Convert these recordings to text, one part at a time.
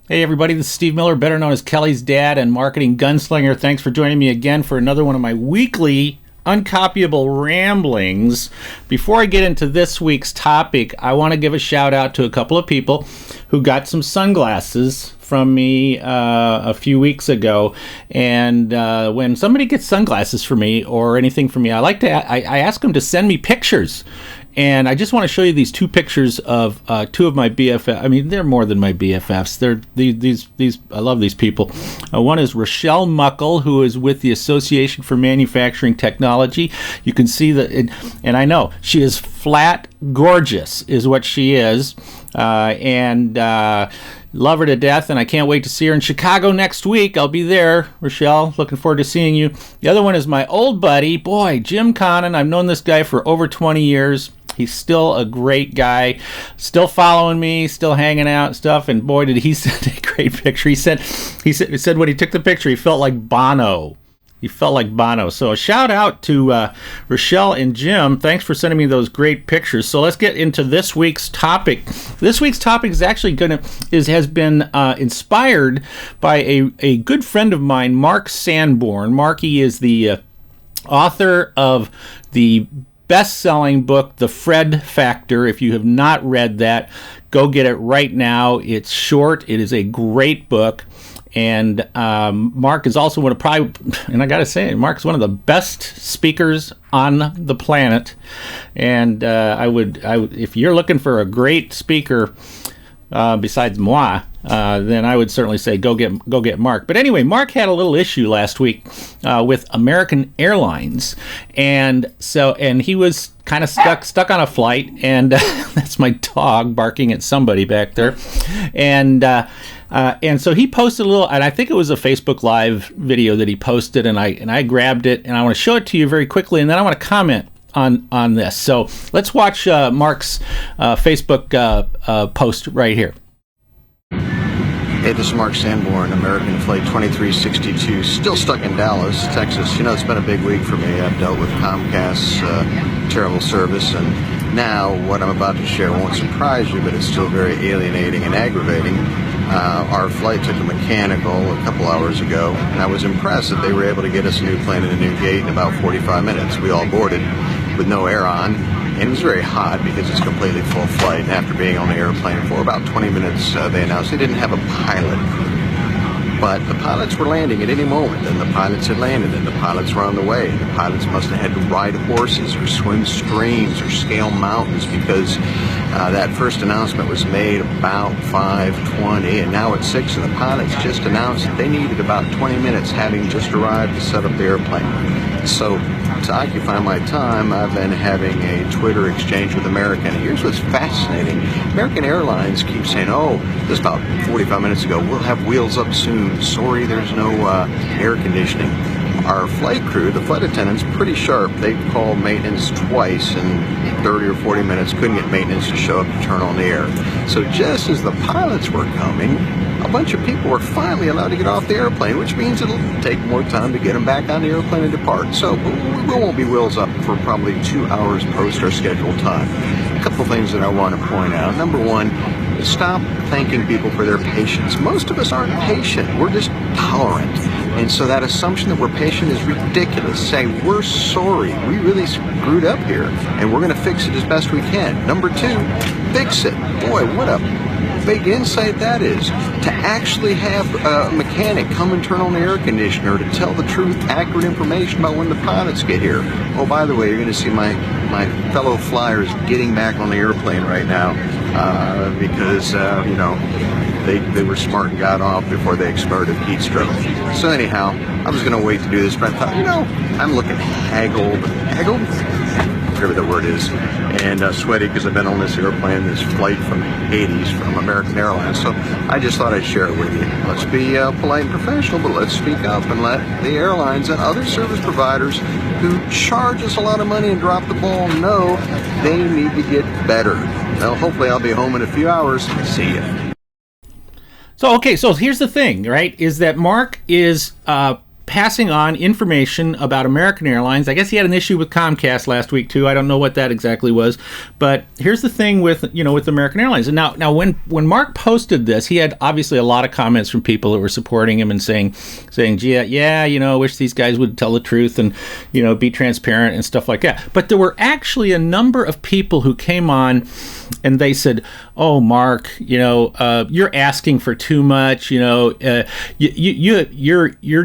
Hey everybody, this is Steve Miller, better known as Kelly's dad and marketing gunslinger. Thanks for joining me again for another one of my weekly uncopyable ramblings. Before I get into this week's topic, I want to give a shout out to a couple of people who got some sunglasses from me a few weeks ago. And when somebody gets sunglasses for me or anything for me, I ask them to send me pictures. And I just want to show you these two pictures of two of my BFFs. I mean, they're more than my BFFs. They're these. I love these people. One is Rochelle Muckle, who is with the Association for Manufacturing Technology. You can see that, and I know she is flat gorgeous, is what she is, and love her to death. And I can't wait to see her in Chicago next week. I'll be there, Rochelle. Looking forward to seeing you. The other one is my old buddy, Jim Connon. I've known this guy for over 20 years. He's still a great guy, still following me, still hanging out and stuff. And boy, did he send a great picture. He said when he took the picture, he felt like Bono. So a shout out to Rochelle and Jim. Thanks for sending me those great pictures. So let's get into this week's topic. This week's topic is actually has been inspired by a good friend of mine, Mark Sanborn. Marky is the author of the best-selling book, The Fred Factor. If you have not read that, go get it right now. It's short. It is a great book. And Mark is also and I got to say, Mark's one of the best speakers on the planet. And I would, if you're looking for a great speaker besides moi, then I would certainly say go get Mark. But anyway, Mark had a little issue last week with American Airlines, and he was kind of stuck on a flight, and that's my dog barking at somebody back there, and so he posted a little, and I think it was a Facebook Live video that he posted, and I grabbed it, and I want to show it to you very quickly, and then I want to comment on this. So let's watch Mark's Facebook post right here. Hey, this is Mark Sanborn, American Flight 2362, still stuck in Dallas, Texas. You know, it's been a big week for me. I've dealt with Comcast's terrible service, and now what I'm about to share won't surprise you, but it's still very alienating and aggravating. Our flight took a mechanical a couple hours ago, and I was impressed that they were able to get us a new plane and a new gate in about 45 minutes. We all boarded with no air on, and it was very hot because it's a completely full flight. And after being on the airplane for about 20 minutes, they announced they didn't have a pilot. But the pilots were landing at any moment, and the pilots had landed, and the pilots were on the way. And the pilots must have had to ride horses or swim streams or scale mountains, because that first announcement was made about 5:20, and now it's 6, and the pilots just announced that they needed about 20 minutes, having just arrived to set up the airplane. So to occupy my time, I've been having a Twitter exchange with American. And here's what's fascinating. American Airlines keeps saying, this about 45 minutes ago, we'll have wheels up soon. Sorry, there's no air conditioning. Our flight crew, the flight attendants, pretty sharp. They called maintenance twice in 30 or 40 minutes, couldn't get maintenance to show up to turn on the air. So just as the pilots were coming, a bunch of people were finally allowed to get off the airplane, which means it'll take more time to get them back on the airplane and depart. So we won't be wheels up for probably 2 hours post our scheduled time. A couple things that I want to point out. Number one, stop thanking people for their patience. Most of us aren't patient. We're just tolerant. And so that assumption that we're patient is ridiculous. Say, we're sorry. We really screwed up here, and we're going to fix it as best we can. Number two, fix it. Boy, what a big insight that is. To actually have a mechanic come and turn on the air conditioner to tell the truth, accurate information about when the pilots get here. Oh, by the way, you're going to see my fellow flyers getting back on the airplane right now because, they were smart and got off before they exploded heat stroke. So anyhow, I was going to wait to do this, but I thought, I'm looking haggled, whatever the word is, and sweaty because I've been on this airplane, this flight from Hades from American Airlines. So I just thought I'd share it with you. Let's be polite and professional, but let's speak up and let the airlines and other service providers who charge us a lot of money and drop the ball know they need to get better. Well, hopefully I'll be home in a few hours. See ya. So here's the thing, right, is that Mark is passing on information about American Airlines. I guess he had an issue with Comcast last week too. I don't know what that exactly was, but here's the thing with American Airlines. And now when Mark posted this, he had obviously a lot of comments from people that were supporting him and saying, gee, yeah, wish these guys would tell the truth and be transparent and stuff like that. But there were actually a number of people who came on and they said, "Oh, Mark, you're asking for too much. You're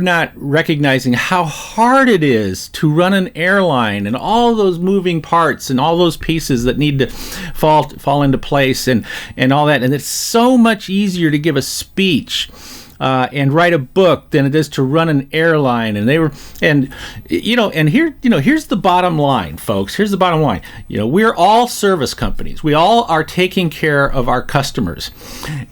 not recognizing how hard it is to run an airline and all those moving parts and all those pieces that need to fall into place and all that. And it's so much easier to give a speech and write a book than it is to run an airline." And here's the bottom line, folks. Here's the bottom line. We're all service companies. We all are taking care of our customers.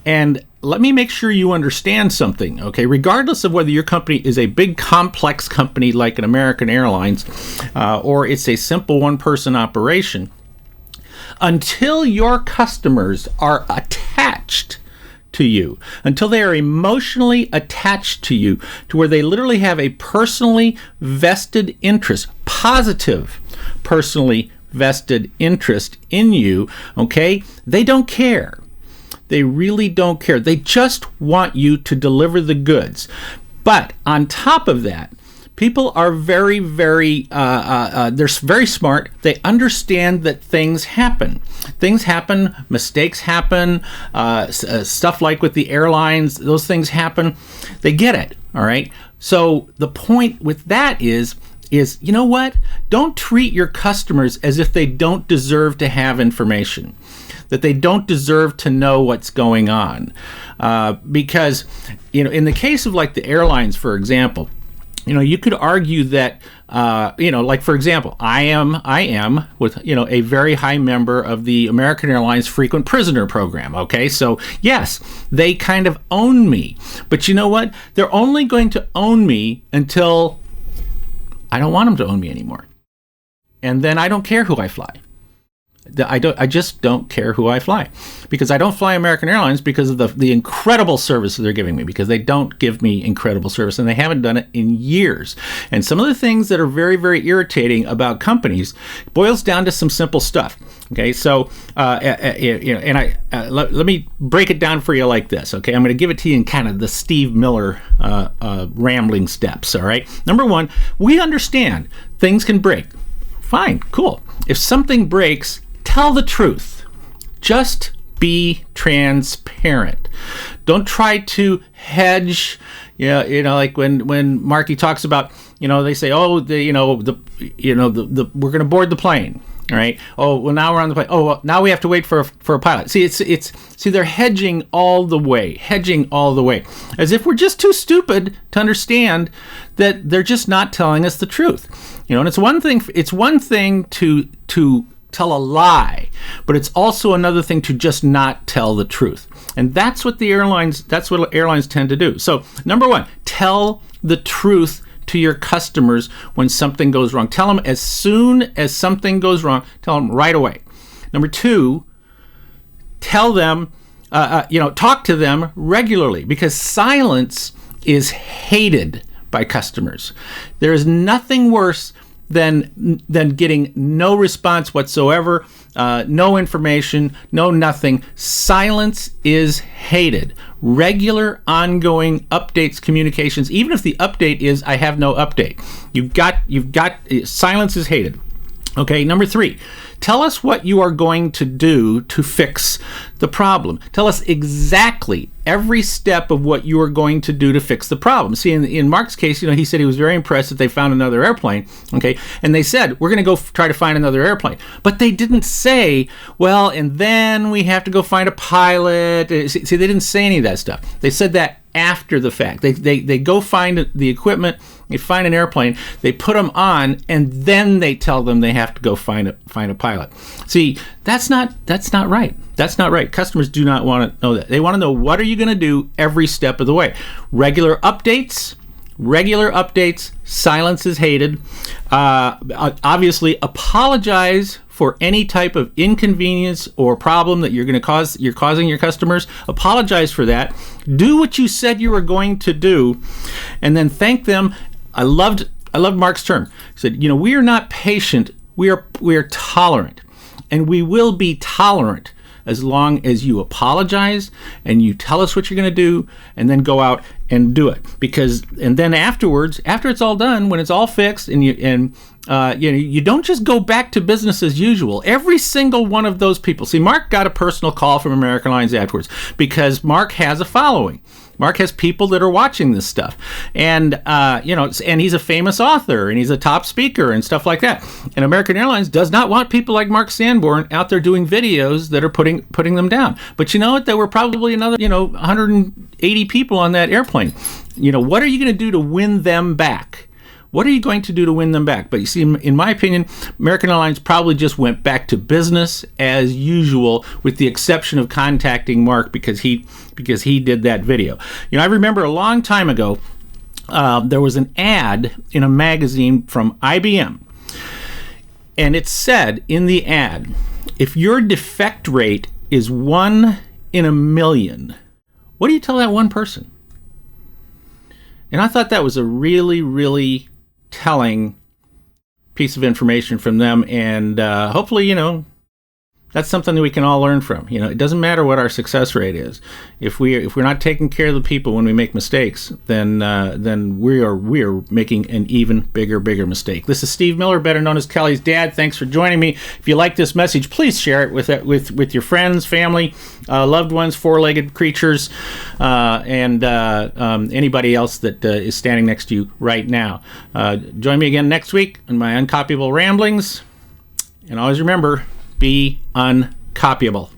And let me make sure you understand something, okay? Regardless of whether your company is a big, complex company like an American Airlines or it's a simple one-person operation, until your customers are attached to you, until they are emotionally attached to you, to where they literally have a personally vested interest, positive personally vested interest in you, okay, they don't care. They really don't care. They just want you to deliver the goods. But on top of that, people are very, very, they're very smart. They understand that things happen. Things happen, mistakes happen, stuff like with the airlines, those things happen. They get it, all right? So the point with that is, you know what? Don't treat your customers as if they don't deserve to have information, that they don't deserve to know what's going on. Because, in the case of like the airlines, for example, you could argue that, like, for example, I am with, a very high member of the American Airlines frequent prisoner program. Okay. So yes, they kind of own me, but you know what? They're only going to own me until I don't want them to own me anymore. And then I don't care who I fly. I just don't care who I fly, because I don't fly American Airlines because of the incredible service that they're giving me, because they don't give me incredible service, and they haven't done it in years. And some of the things that are very, very irritating about companies boils down to some simple stuff. Okay, so let me break it down for you like this. Okay, I'm going to give it to you in kind of the Steve Miller rambling steps. All right, number one, we understand things can break. Fine, cool. If something breaks, tell the truth. Just be transparent. Don't try to hedge. Like when Marky talks about, they say, oh, we're going to board the plane. All right. Oh, well, now we're on the plane. Oh, well, now we have to wait for a pilot. See, they're hedging all the way, as if we're just too stupid to understand that they're just not telling us the truth. And it's one thing to tell a lie, but it's also another thing to just not tell the truth. And that's what airlines tend to do. So, number one, tell the truth to your customers when something goes wrong. Tell them as soon as something goes wrong. Tell them right away. Number two, tell them, talk to them regularly, because silence is hated by customers. There is nothing worse than getting no response whatsoever, no information, no nothing. Silence is hated. Regular, ongoing updates, communications, even if the update is I have no update. Silence is hated. Okay, number three, tell us what you are going to do to fix the problem. Tell us exactly every step of what you are going to do to fix the problem. See, in Mark's case, he said he was very impressed that they found another airplane, okay? And they said, we're going to go try to find another airplane. But they didn't say, well, and then we have to go find a pilot. See, they didn't say any of that stuff. They said that after the fact. They go find the equipment, they find an airplane, they put them on, and then they tell them they have to go find a pilot. See, that's not right. That's not right. Customers do not want to know that. They want to know, what are you going to do every step of the way? Regular updates. Silence is hated. Obviously, apologize for any type of inconvenience or problem that you're causing your customers. Apologize for that. Do what you said you were going to do, and then thank them I loved Mark's term. He said, we are not patient, we are tolerant, and we will be tolerant as long as you apologize and you tell us what you're going to do, and then go out and do it. And then afterwards, after it's all done, when it's all fixed, and you don't just go back to business as usual. Every single one of those people. See, Mark got a personal call from American Airlines afterwards because Mark has a following. Mark has people that are watching this stuff, and and he's a famous author, and he's a top speaker, and stuff like that. And American Airlines does not want people like Mark Sanborn out there doing videos that are putting them down. But you know what? There were probably another 180 people on that airplane. What are you going to do to win them back? What are you going to do to win them back? But you see, in my opinion, American Airlines probably just went back to business as usual, with the exception of contacting Mark because he did that video. I remember a long time ago, there was an ad in a magazine from IBM, and it said in the ad, if your defect rate is 1 in a million, what do you tell that one person? And I thought that was a really, really telling piece of information from them, and hopefully, that's something that we can all learn from. It doesn't matter what our success rate is. If we're not taking care of the people when we make mistakes, then we are making an even bigger mistake. This is Steve Miller, better known as Kelly's dad. Thanks for joining me. If you like this message, please share it with your friends, family, loved ones, four-legged creatures, and anybody else that is standing next to you right now. Join me again next week in my uncopyable ramblings, and always remember, be uncopyable.